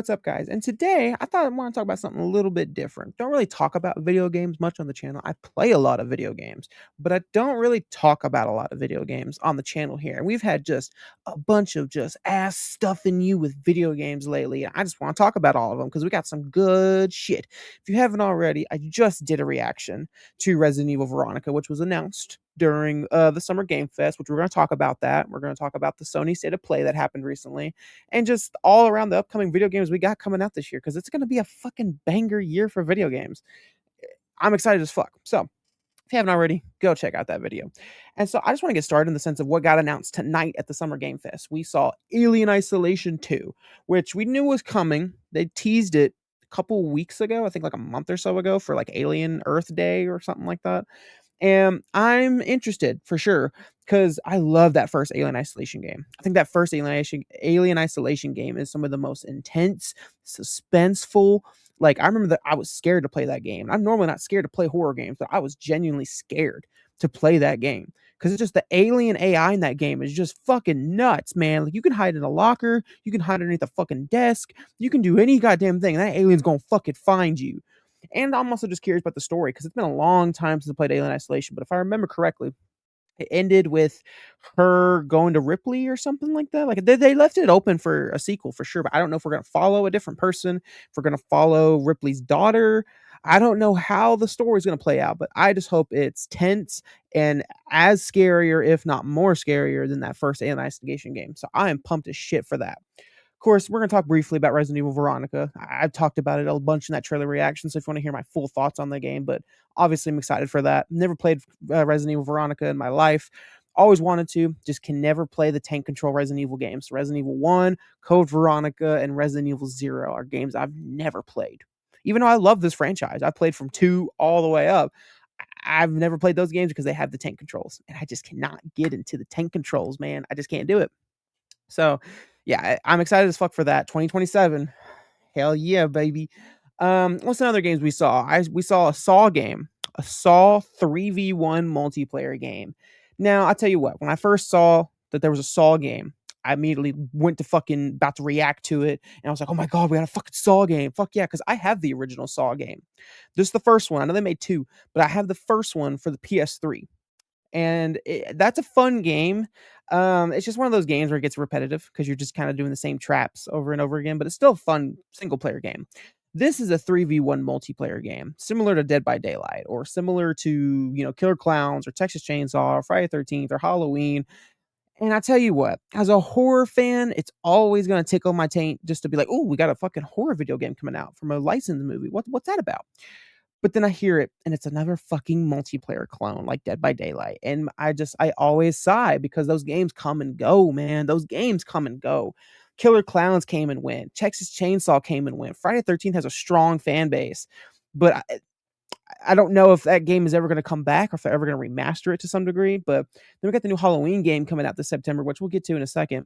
what's up, guys? And today I thought I want to talk about something a little bit different. Don't really talk about video games much on the channel. I play a lot of video games, but I don't really talk about a lot of video games on the channel here. And we've had just a bunch of just ass stuffing you with video games lately. And I just want to talk about all of them because we got some good shit. If you haven't already, I just did a reaction to Resident Evil Veronica, which was announced during the Summer Game Fest, which we're going to talk about that. We're going to talk about the Sony State of Play that happened recently and just all around the upcoming video games we got coming out this year because it's going to be a fucking banger year for video games. I'm excited as fuck. So, if you haven't already, go check out that video. And so, I just want to get started in the sense of what got announced tonight at the Summer Game Fest. We saw Alien Isolation 2, which we knew was coming. They teased it a couple weeks ago, I think like a month or so ago, for like Alien Earth Day or something like that. And I'm interested for sure because I love that first Alien Isolation game. I think that first Alien Isolation game is some of the most intense, suspenseful. Like, I remember that I was scared to play that game. I'm normally not scared to play horror games, but I was genuinely scared to play that game because it's just the alien AI in that game is just fucking nuts, man. Like, you can hide in a locker, you can hide underneath a fucking desk, you can do any goddamn thing, and that alien's gonna fucking find you. And I'm also just curious about the story because it's been a long time since I played Alien Isolation. But if I remember correctly, it ended with her going to Ripley or something like that. Like they left it open for a sequel for sure. But I don't know if we're going to follow a different person, if we're going to follow Ripley's daughter. I don't know how the story is going to play out, but I just hope it's tense and as scarier, if not more scarier, than that first Alien Isolation game. So I am pumped as shit for that. Of course, we're going to talk briefly about Resident Evil Veronica. I've talked about it a bunch in that trailer reaction, so if you want to hear my full thoughts on the game, but obviously I'm excited for that. Never played Resident Evil Veronica in my life. Always wanted to, just can never play the tank control Resident Evil games. Resident Evil 1, Code Veronica, and Resident Evil 0 are games I've never played. Even though I love this franchise, I played from 2 all the way up. I've never played those games because they have the tank controls, and I just cannot get into the tank controls, man. I just can't do it. So, yeah, I'm excited as fuck for that. 2027. Hell yeah, baby. What's some other games we saw? We saw a Saw game, a Saw 3v1 multiplayer game. Now, I'll tell you what, when I first saw that there was a Saw game, I immediately went to fucking about to react to it. And I was like, oh my God, we got a fucking Saw game. Fuck yeah, because I have the original Saw game. This is the first one. I know they made 2, but I have the first one for the PS3. And that's a fun game. It's just one of those games where it gets repetitive because you're just kind of doing the same traps over and over again, but it's still a fun single player game. This is a 3v1 multiplayer game, similar to Dead by Daylight or similar to, Killer Clowns or Texas Chainsaw or Friday 13th or Halloween. And I tell you what, as a horror fan, it's always going to tickle my taint just to be like, oh, we got a fucking horror video game coming out from a licensed movie. What's that about? But then I hear it and it's another fucking multiplayer clone like Dead by Daylight. And I always sigh because those games come and go, man. Those games come and go. Killer Clowns came and went. Texas Chainsaw came and went. Friday 13th has a strong fan base. But I don't know if that game is ever going to come back or if they're ever going to remaster it to some degree. But then we got the new Halloween game coming out this September, which we'll get to in a second.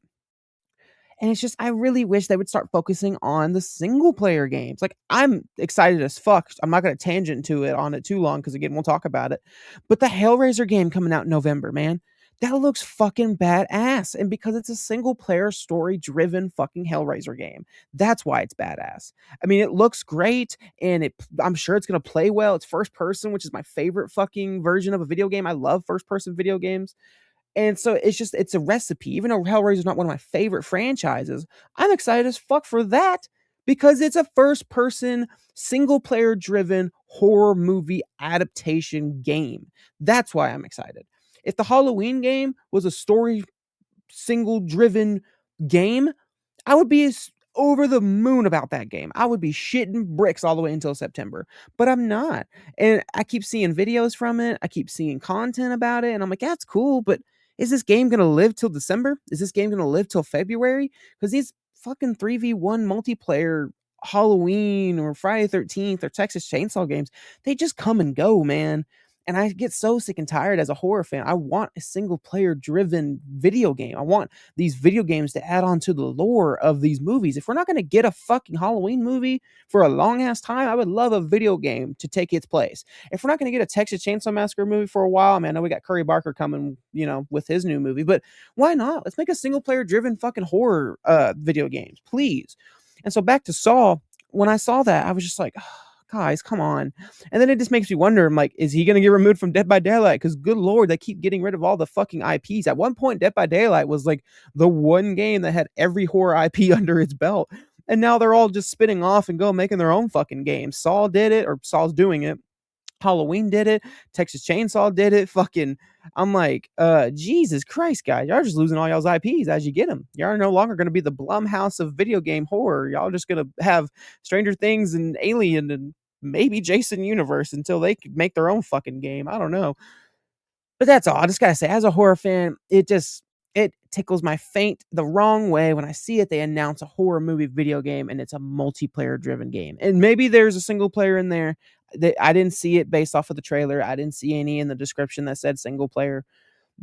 And it's just, I really wish they would start focusing on the single player games. Like, I'm excited as fuck. I'm not going to tangent to it on it too long because, again, we'll talk about it. But the Hellraiser game coming out in November, man, that looks fucking badass. And because it's a single player story driven fucking Hellraiser game, that's why it's badass. I mean, it looks great and I'm sure it's going to play well. It's first person, which is my favorite fucking version of a video game. I love first person video games. And so it's a recipe. Even though Hellraiser is not one of my favorite franchises, I'm excited as fuck for that because it's a first person, single player driven horror movie adaptation game. That's why I'm excited. If the Halloween game was a story single driven game, I would be over the moon about that game. I would be shitting bricks all the way until September, but I'm not. And I keep seeing videos from it. I keep seeing content about it. And I'm like, that's cool, but is this game going to live till December? Is this game going to live till February? Because these fucking 3v1 multiplayer Halloween or Friday 13th or Texas Chainsaw games, they just come and go, man. And I get so sick and tired as a horror fan. I want a single player driven video game. I want these video games to add on to the lore of these movies. If we're not going to get a fucking Halloween movie for a long ass time, I would love a video game to take its place. If we're not going to get a Texas Chainsaw Massacre movie for a while, I mean, I know we got Curry Barker coming, with his new movie, but why not? Let's make a single player driven fucking horror video games, please. And so back to Saw, when I saw that, I was just like, "Oh, guys, come on." And then it just makes me wonder, I'm like, is he gonna get removed from Dead by Daylight? Because good lord, they keep getting rid of all the fucking IPs. At one point, Dead by Daylight was like the one game that had every horror IP under its belt. And now they're all just spinning off and go making their own fucking games. Saw did it, or Saw's doing it. Halloween did it. Texas Chainsaw did it. Fucking, I'm like, Jesus Christ, guys, y'all just losing all y'all's IPs as you get them. Y'all are no longer going to be the Blumhouse of video game horror. Y'all just going to have Stranger Things and Alien and maybe Jason Universe until they could make their own fucking game. I don't know. But that's all. I just gotta say, as a horror fan, it tickles my faint the wrong way when I see it. They announce a horror movie video game and it's a multiplayer driven game. And maybe there's a single player in there. That I didn't see it based off of the trailer. I didn't see any in the description that said single player.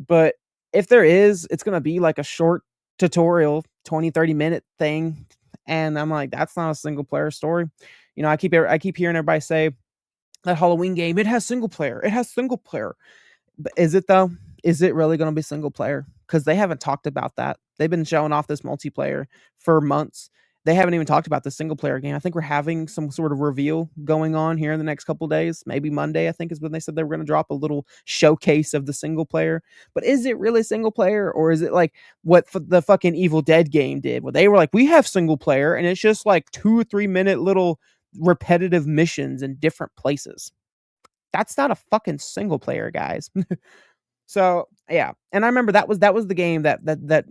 But if there is, it's gonna be like a short tutorial, 20-30 minute thing. And I'm like, that's not a single player story. I keep hearing everybody say that Halloween game, it has single player. It has single player. But is it though? Is it really gonna be single player? Because they haven't talked about that. They've been showing off this multiplayer for months. They haven't even talked about the single player game. I think we're having some sort of reveal going on here in the next couple days. Maybe Monday, I think, is when they said they were going to drop a little showcase of the single player. But is it really single player, or is it like what the fucking Evil Dead game did, where they were like, we have single player, and it's just like 2 or 3 minute little repetitive missions in different places? That's not a fucking single player, guys. So yeah, and I remember that was the game that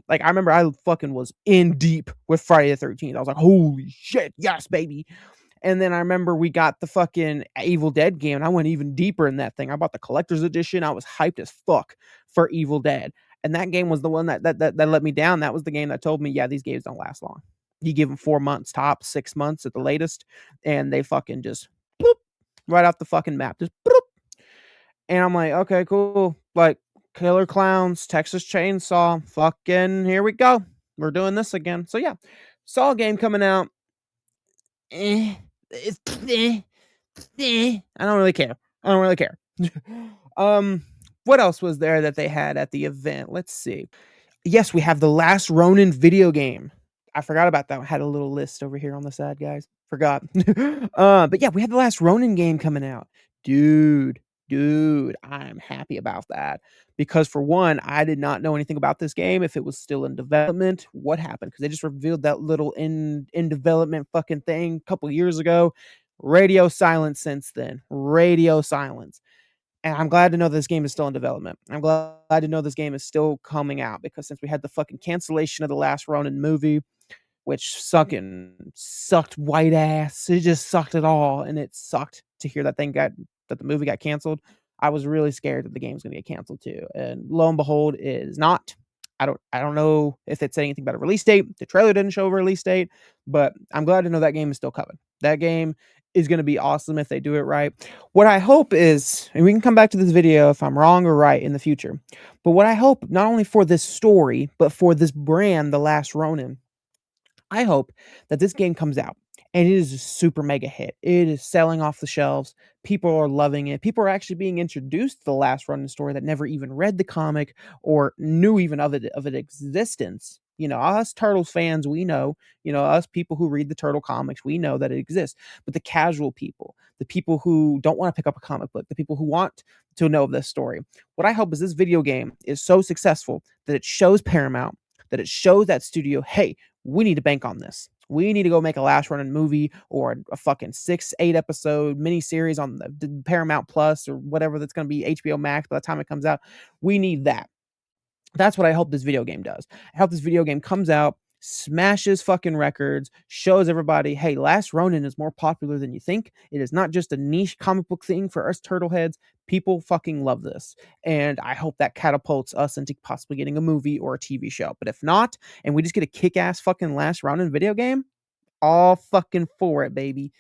like I remember I fucking was in deep with Friday the 13th. I was like, holy shit, yes, baby. And then I remember we got the fucking Evil Dead game, and I went even deeper in that thing. I bought the collector's edition. I was hyped as fuck for Evil Dead, and that game was the one that let me down. That was the game that told me, yeah, these games don't last long. You give them 4 months, top 6 months at the latest, and they fucking just bloop, right off the fucking map, just bloop. And I'm like, okay, cool. Like, Killer Clowns, Texas Chainsaw, fucking here we go. We're doing this again. So yeah, Saw game coming out. Eh, it's I don't really care. I don't really care. um, what else was there that they had at the event? Let's see. Yes, we have the Last Ronin video game. I forgot about that. I had a little list over here on the side, guys. Forgot. But yeah, we have the Last Ronin game coming out. Dude, I'm happy about that. Because for one, I did not know anything about this game, if it was still in development. What happened? Because they just revealed that little in development fucking thing a couple years ago. Radio silence since then. Radio silence. And I'm glad to know this game is still in development. I'm glad to know this game is still coming out, because since we had the fucking cancellation of the Last Ronin movie, which sucked white ass. It just sucked it all, and it sucked to hear that the movie got canceled. I was really scared that the game's gonna get canceled too, and lo and behold, it is not. I don't know if it said anything about a release date. The trailer didn't show a release date, but I'm glad to know that game is still coming. That game is gonna be awesome if they do it right. What I hope is, and we can come back to this video if I'm wrong or right in the future, but what I hope, not only for this story, but for this brand, The Last Ronin, I hope that this game comes out and it is a super mega hit. It is selling off the shelves. People are loving it. People are actually being introduced to the Last Running story that never even read the comic or knew even of its existence. Us Turtles fans, we know, us people who read the Turtle comics, we know that it exists. But the casual people, the people who don't want to pick up a comic book, the people who want to know of this story, what I hope is this video game is so successful that it shows Paramount, that it shows that studio, hey, we need to bank on this. We need to go make a Last Running movie or a fucking 6-8 episode miniseries on the Paramount Plus or whatever that's going to be HBO Max by the time it comes out. We need that. That's what I hope this video game does. I hope this video game comes out, smashes fucking records, shows everybody, hey, Last Ronin is more popular than you think. It is not just a niche comic book thing for us turtle heads. People fucking love this. And I hope that catapults us into possibly getting a movie or a TV show. But if not, and we just get a kick-ass fucking Last Ronin video game, all fucking for it, baby.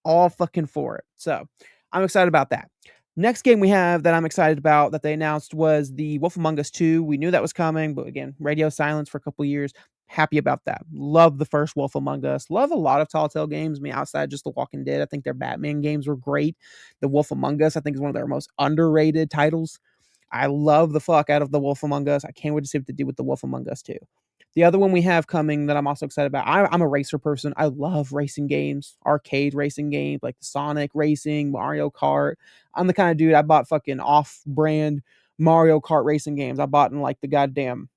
All fucking for it. So I'm excited about that. Next game we have that I'm excited about that they announced was the Wolf Among Us 2. We knew that was coming, but again, radio silence for a couple years. Happy about that. Love the first Wolf Among Us. Love a lot of Telltale games. I mean, outside just The Walking Dead, I think their Batman games were great. The Wolf Among Us, I think, is one of their most underrated titles. I love the fuck out of the Wolf Among Us. I can't wait to see what they do with the Wolf Among Us 2. The other one we have coming that I'm also excited about. I'm a racer person. I love racing games, arcade racing games like Sonic Racing, Mario Kart. I'm the kind of dude I bought fucking off-brand Mario Kart racing games. I bought in like the goddamn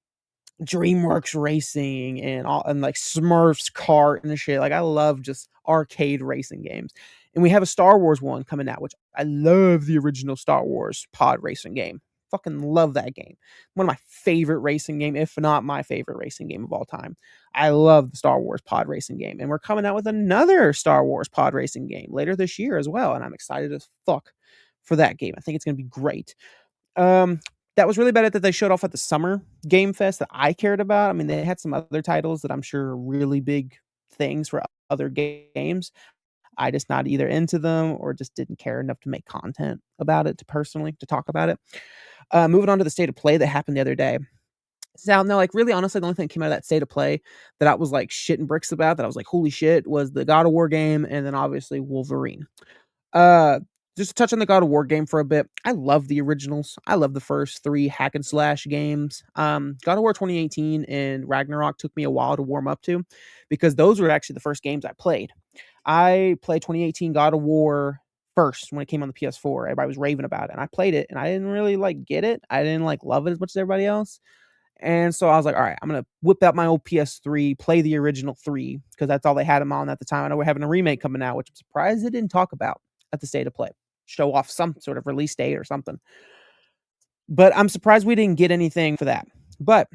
DreamWorks Racing and all and like Smurfs Kart and shit. Like I love just arcade racing games. And we have a Star Wars one coming out, which I love the original Star Wars pod racing game. Fucking love that game. One of my favorite racing game, if not my favorite racing game of all time. I love the Star Wars pod racing game. And we're coming out with another Star Wars pod racing game later this year as well. And I'm excited as fuck for that game. I think it's gonna be great. Um, that was really bad that they showed off at the Summer Game Fest that I cared about. I mean, they had some other titles that I'm sure are really big things for other games. I just not either into them or just didn't care enough to make content about it to personally to talk about it. Moving on to the state of play that happened the other day. So now, like really honestly, the only thing that came out of that state of play that I was like shitting bricks about, that I was like, holy shit, was the God of War game, and then obviously Wolverine. Uh, just to touch on the God of War game for a bit. I love the originals. I love the first 3 hack and slash games. God of War 2018 and Ragnarok took me a while to warm up to because those were actually the first games I played. I played 2018 God of War first when it came on the PS4. Everybody was raving about it, and I played it, and I didn't really like get it. I didn't like love it as much as everybody else. And so I was like, all right, I'm gonna whip out my old PS3, play the original 3 because that's all they had them on at the time. I know we're having a remake coming out, which I'm surprised they didn't talk about at the state of play. Show off some sort of release date or something. But I'm surprised we didn't get anything for that. But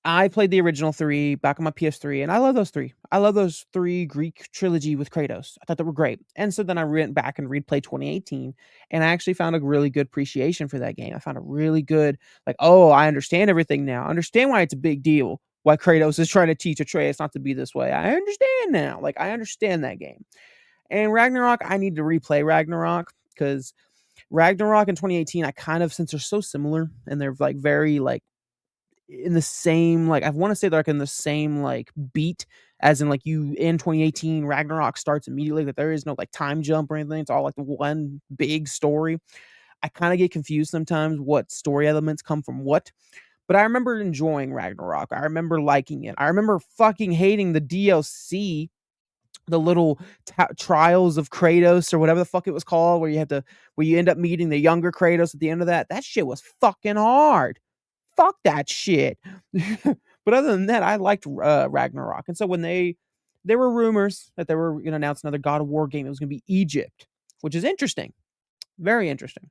I played the original 3 back on my PS3, and I love those 3. I love those 3 Greek trilogy with Kratos. I thought they were great. And so then I went back and replayed 2018, and I actually found a really good appreciation for that game. I found a really good, like, oh, I understand everything now. I understand why it's a big deal. Why Kratos is trying to teach Atreus not to be this way. I understand now. Like, I understand that game. And Ragnarok, I need to replay Ragnarok because Ragnarok in 2018, I kind of, since they're so similar and they're like very like in the same like I want to say they're like in the same like beat as in like you in 2018 Ragnarok starts immediately, that there is no like time jump or anything. It's all like the one big story. I kind of get confused sometimes what story elements come from what. But I remember enjoying Ragnarok. I remember liking it. I remember fucking hating the DLC, the little trials of Kratos or whatever the fuck it was called, where you end up meeting the younger Kratos at the end of that. That shit was fucking hard. Fuck that shit. But other than that, I liked Ragnarok. And so when there were rumors that they were going to announce another God of War game, it was going to be Egypt, which is interesting. Very interesting.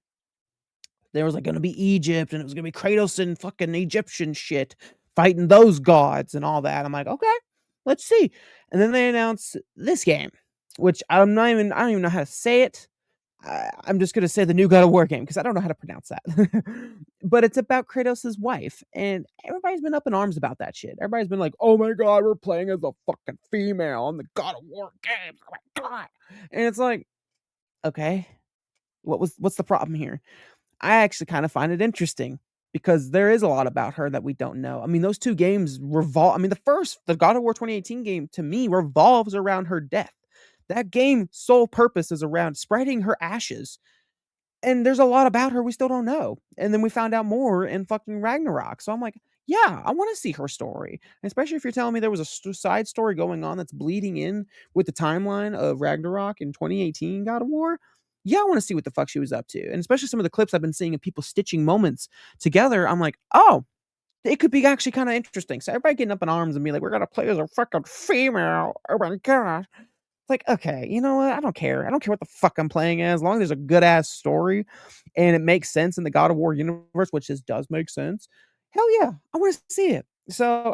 There was like going to be Egypt, and it was going to be Kratos and fucking Egyptian shit fighting those gods and all that. I'm like, okay, let's see. And then they announced this game, which I don't even know how to say it. I'm just gonna say the new God of War game because I don't know how to pronounce that. But it's about Kratos' wife, and everybody's been up in arms about that shit. Everybody's been like, "Oh my god, we're playing as a fucking female on the God of War games." Oh my god! And it's like, okay, what's the problem here? I actually kind of find it interesting because there is a lot about her that we don't know. I mean, those 2 games revolve. I mean, the God of War 2018 game to me revolves around her death. That game's sole purpose is around spreading her ashes, and there's a lot about her we still don't know. And then we found out more in fucking Ragnarok. So I'm like, yeah, I want to see her story. And especially if you're telling me there was a side story going on that's bleeding in with the timeline of Ragnarok in 2018 God of War. Yeah, I want to see what the fuck she was up to. And especially some of the clips I've been seeing of people stitching moments together. I'm like, oh, it could be actually kind of interesting. So everybody getting up in arms and be like, we're gonna play as a fucking female. Oh my god. Like, okay, you know what? I don't care. I don't care what the fuck I'm playing as long as there's a good ass story and it makes sense in the God of War universe, which this does make sense. Hell yeah, I want to see it. So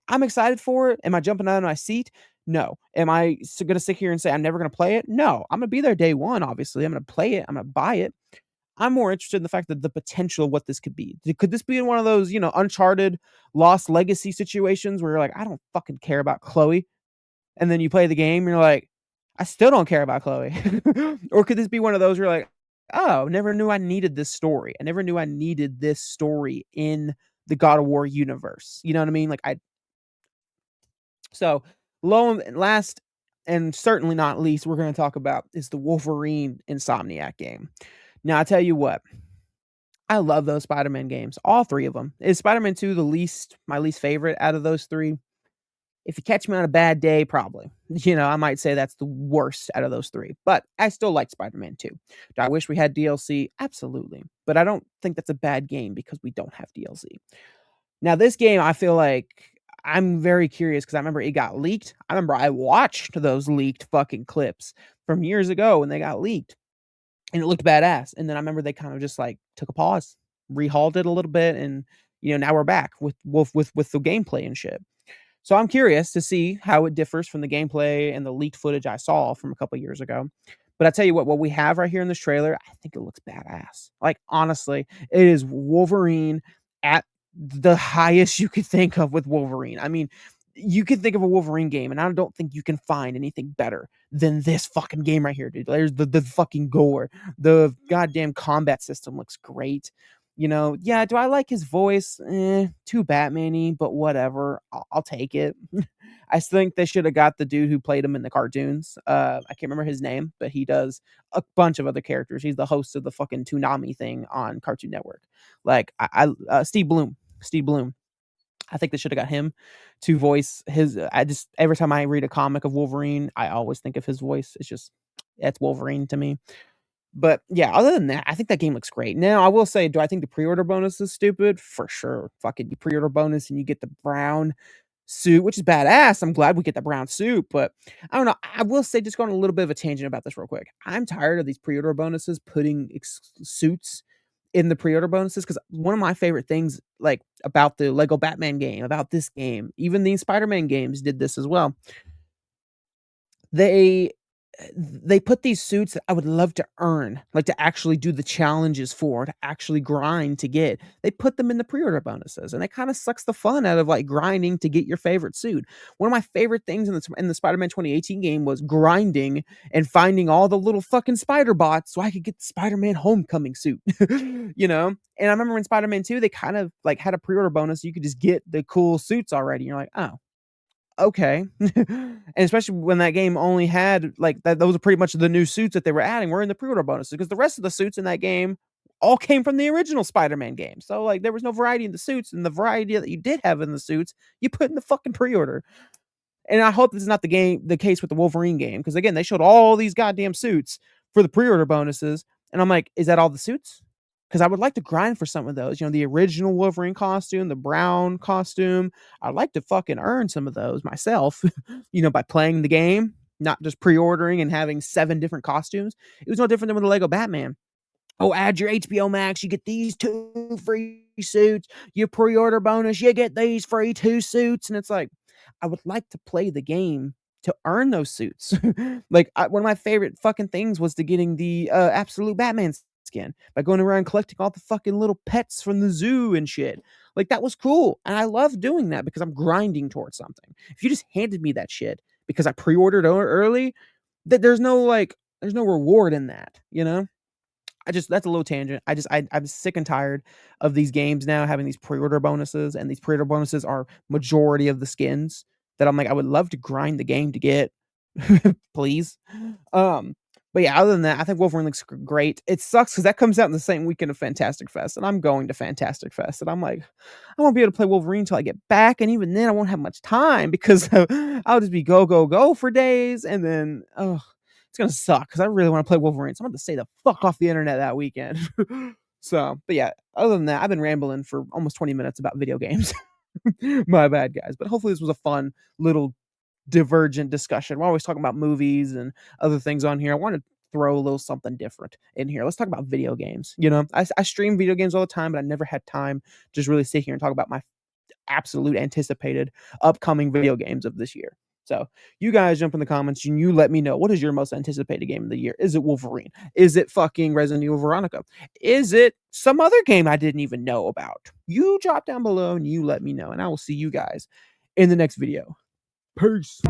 I'm excited for it. Am I jumping out of my seat? No. Am I going to sit here and say I'm never going to play it? No. I'm going to be there day one, obviously. I'm going to play it. I'm going to buy it. I'm more interested in the fact that the potential of what this could be. Could this be one of those, Uncharted Lost Legacy situations where you're like, I don't fucking care about Chloe, and then you play the game, and you're like, I still don't care about Chloe. Or could this be one of those where you're like, oh, never knew I needed this story. I never knew I needed this story in the God of War universe. You know what I mean? So last and certainly not least, we're going to talk about is the Wolverine Insomniac game. Now, I tell you what, I love those Spider-Man games, all 3 of them. Is Spider-Man 2 the least my least favorite out of those 3? If you catch me on a bad day, probably. You know, I might say that's the worst out of those 3, but I still like Spider-Man 2. Do I wish we had DLC? Absolutely, but I don't think that's a bad game because we don't have DLC. Now this game, I feel like I'm very curious because I remember it got leaked. I remember I watched those leaked fucking clips from years ago when they got leaked, and it looked badass, and then I remember they kind of just, like, took a pause, rehauled it a little bit, and, now we're back with the gameplay and shit. So I'm curious to see how it differs from the gameplay and the leaked footage I saw from a couple years ago. But I tell you what we have right here in this trailer, I think it looks badass. Like, honestly, it is Wolverine at the highest you could think of with Wolverine. I mean, you can think of a Wolverine game, and I don't think you can find anything better than this fucking game right here, dude. There's the fucking gore. The goddamn combat system looks great. Yeah, do I like his voice? Too Batman-y, but whatever. I'll take it. I think they should have got the dude who played him in the cartoons. I can't remember his name, but he does a bunch of other characters. He's the host of the fucking Toonami thing on Cartoon Network. Like, Steve Bloom. Steve Bloom. I think they should have got him to voice his. I just every time I read a comic of Wolverine, I always think of his voice. It's Wolverine to me. But yeah, other than that, I think that game looks great. Now, I will say, do I think the pre-order bonus is stupid? For sure. Fucking you pre-order bonus and you get the brown suit, which is badass. I'm glad we get the brown suit, but I don't know. I will say, just going on a little bit of a tangent about this real quick. I'm tired of these pre-order bonuses putting suits in the pre-order bonuses because one of my favorite things, like about the Lego Batman game, about this game, even these Spider-Man games did this as well. They they put these suits that I would love to earn, like, to actually do the challenges for, to actually grind to get. They put them in the pre-order bonuses, and it kinda sucks the fun out of, like, grinding to get your favorite suit. One of my favorite things in the Spider-Man 2018 game was grinding and finding all the little fucking spider bots so I could get the Spider-Man Homecoming suit, you know? And I remember in Spider-Man 2, they kind of, like, had a pre-order bonus, you could just get the cool suits already, and you're like, "Oh, okay." And especially when that game only had like that those are pretty much the new suits that they were adding were in the pre-order bonuses because the rest of the suits in that game all came from the original Spider-Man game. So like there was no variety in the suits, and the variety that you did have in the suits, you put in the fucking pre-order. And I hope this is not the case with the Wolverine game because again, they showed all these goddamn suits for the pre-order bonuses, and I'm like, is that all the suits? Because I would like to grind for some of those. The original Wolverine costume, the brown costume. I'd like to fucking earn some of those myself, by playing the game, not just pre-ordering and having 7 different costumes. It was no different than with the Lego Batman. Oh, add your HBO Max, you get these 2 free suits. You pre-order bonus, you get these free 2 suits. And it's like, I would like to play the game to earn those suits. Like, one of my favorite fucking things was to getting the Absolute Batman skin by going around collecting all the fucking little pets from the zoo and shit. Like, that was cool. And I love doing that because I'm grinding towards something. If you just handed me that shit because I pre-ordered early, that there's no reward in that, you know? That's a little tangent. I'm sick and tired of these games now having these pre-order bonuses, and these pre-order bonuses are majority of the skins that I'm like, I would love to grind the game to get, please. Um, but yeah, other than that, I think Wolverine looks great. It sucks because that comes out in the same weekend of Fantastic Fest, and I'm going to Fantastic Fest, and I'm like, I won't be able to play Wolverine until I get back, and even then, I won't have much time because I'll just be go go go for days, and then it's gonna suck because I really want to play Wolverine. So I'm going to stay the fuck off the internet that weekend. So, but yeah, other than that, I've been rambling for almost 20 minutes about video games. My bad, guys. But hopefully, this was a fun little divergent discussion. We're always talking about movies and other things on here. I want to throw a little something different in here. Let's talk about video games. I stream video games all the time, but I never had time to just really sit here and talk about my absolute anticipated upcoming video games of this year. So you guys jump in the comments and you let me know, what is your most anticipated game of the year? Is it Wolverine? Is it fucking Resident Evil Veronica? Is it some other game I didn't even know about? You drop down below and you let me know, and I will see you guys in the next video. Peace.